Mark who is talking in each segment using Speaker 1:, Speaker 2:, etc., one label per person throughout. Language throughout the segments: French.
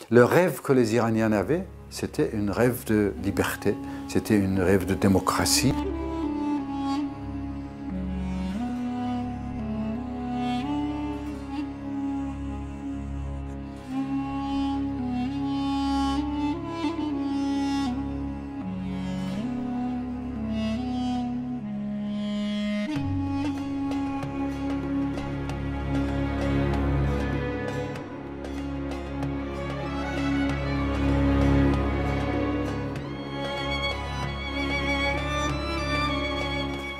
Speaker 1: le rêve que les Iraniens avaient, c'était un rêve de liberté, c'était un rêve de démocratie.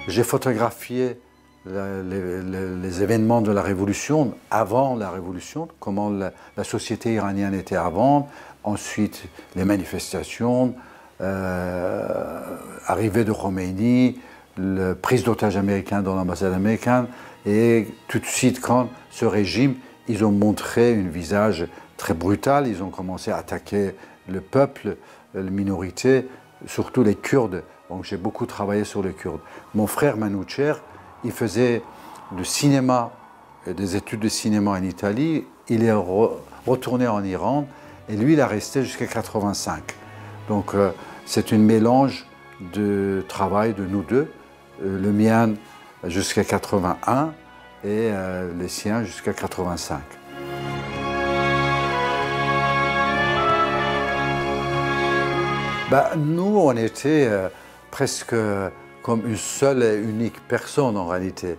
Speaker 1: J'ai photographié les événements de la Révolution, avant la Révolution, comment la société iranienne était avant, ensuite les manifestations, arrivée de Khomeini, la prise d'otages américains dans l'ambassade américaine, et tout de suite quand ce régime, ils ont montré un visage très brutal, ils ont commencé à attaquer le peuple, les minorités, surtout les Kurdes. Donc j'ai beaucoup travaillé sur les Kurdes. Mon frère Manoucher, il faisait du cinéma, des études de cinéma en Italie. Il est retourné en Iran et lui, il a resté jusqu'à 85. Donc c'est un mélange de travail de nous deux. Le mien jusqu'à 81 et les siens jusqu'à 85. Nous, on était presque comme une seule et unique personne en réalité.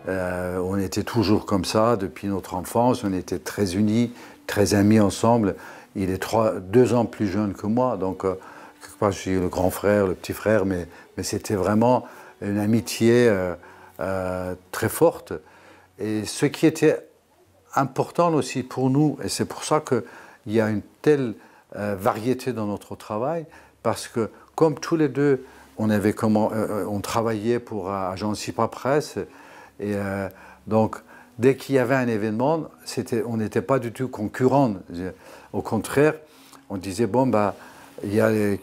Speaker 1: On était toujours comme ça depuis notre enfance, on était très unis, très amis ensemble. Il est 2 ans plus jeune que moi, donc quelque part je suis le grand frère, le petit frère, mais c'était vraiment une amitié très forte. Et ce qui était important aussi pour nous, et c'est pour ça qu'il y a une telle variété dans notre travail, parce que comme tous les deux, on travaillait pour Agence Sipra Presse, et donc dès qu'il y avait un événement, on n'était pas du tout concurrents. Au contraire, on disait, bon, il y a les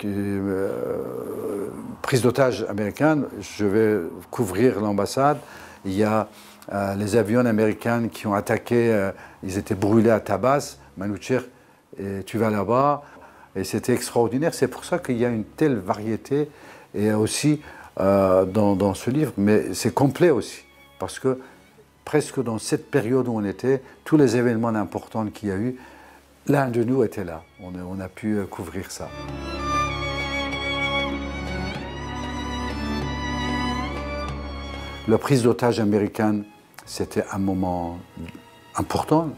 Speaker 1: prises d'otages américaines, je vais couvrir l'ambassade. Il y a les avions américains qui ont attaqué, ils étaient brûlés à Tabas. Manoucher, tu vas là-bas. Et c'était extraordinaire. C'est pour ça qu'il y a une telle variété, et aussi dans ce livre, mais c'est complet aussi. Parce que presque dans cette période où on était, tous les événements importants qu'il y a eu, l'un de nous était là. On a pu couvrir ça. La prise d'otages américaine, c'était un moment important,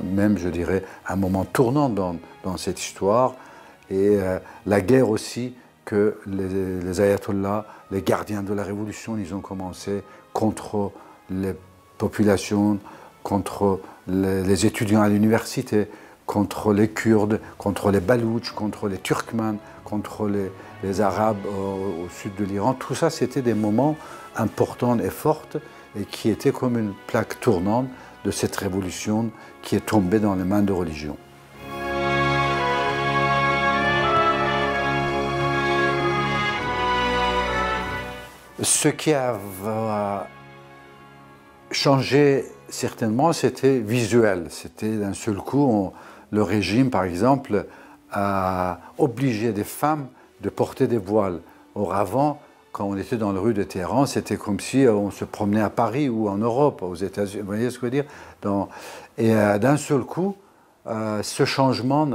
Speaker 1: même je dirais un moment tournant dans cette histoire. Et la guerre aussi, que les ayatollahs, les gardiens de la révolution, ils ont commencé contre les populations, contre les étudiants à l'université, contre les Kurdes, contre les Baloutches, contre les Turkmènes, contre les Arabes au sud de l'Iran. Tout ça, c'était des moments importants et forts, et qui étaient comme une plaque tournante de cette révolution qui est tombée dans les mains de religion. Ce qui a changé certainement, c'était visuel. C'était d'un seul coup, le régime, par exemple, a obligé des femmes de porter des voiles. Or, avant, quand on était dans la rue de Téhéran, c'était comme si on se promenait à Paris ou en Europe, aux États-Unis. Vous voyez ce que je veux dire? Et d'un seul coup, ce changement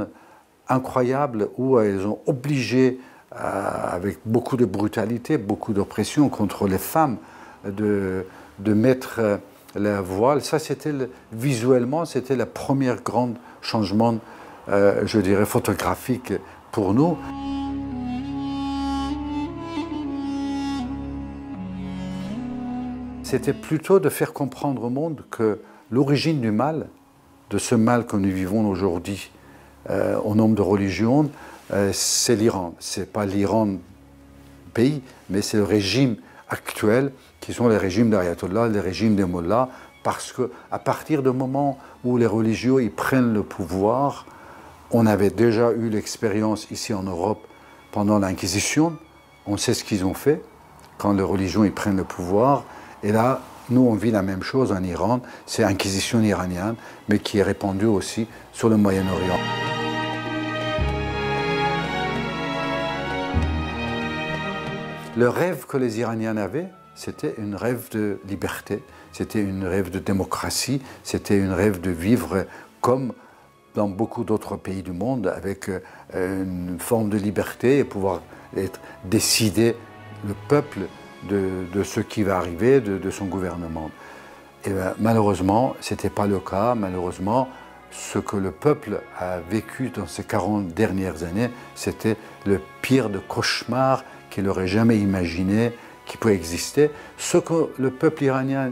Speaker 1: incroyable où ils ont obligé, avec beaucoup de brutalité, beaucoup d'oppression contre les femmes, de mettre la voile, ça c'était visuellement, c'était le premier grand changement, je dirais, photographique pour nous. C'était plutôt de faire comprendre au monde que l'origine du mal, de ce mal que nous vivons aujourd'hui au nom de religion, c'est l'Iran. Ce n'est pas l'Iran pays, mais c'est le régime actuel, qui sont les régimes d'ayatollahs, les régimes des mollahs, parce qu'à partir du moment où les religieux ils prennent le pouvoir, on avait déjà eu l'expérience ici en Europe pendant l'Inquisition, on sait ce qu'ils ont fait quand les religions ils prennent le pouvoir. Et là, nous, on vit la même chose en Iran. C'est l'inquisition iranienne, mais qui est répandue aussi sur le Moyen-Orient. Le rêve que les Iraniens avaient, c'était un rêve de liberté, c'était un rêve de démocratie, c'était un rêve de vivre comme dans beaucoup d'autres pays du monde, avec une forme de liberté et pouvoir décider le peuple de ce qui va arriver, de son gouvernement. Et bien, malheureusement, ce n'était pas le cas. Malheureusement, ce que le peuple a vécu dans ces 40 dernières années, c'était le pire de cauchemar qu'il n'aurait jamais imaginé qui pouvait exister. Ce que le peuple iranien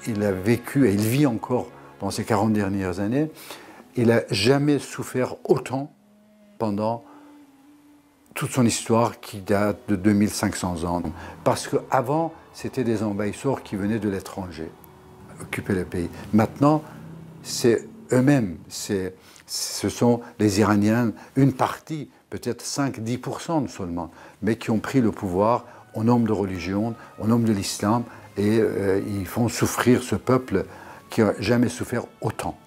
Speaker 1: il a vécu et il vit encore dans ces 40 dernières années, il n'a jamais souffert autant pendant toute son histoire qui date de 2500 ans. Parce qu'avant, c'était des envahisseurs qui venaient de l'étranger, occuper le pays. Maintenant, c'est eux-mêmes, ce sont les Iraniens, une partie, peut-être 5-10% seulement, mais qui ont pris le pouvoir au nom de religion, au nom de l'islam, et ils font souffrir ce peuple qui n'a jamais souffert autant.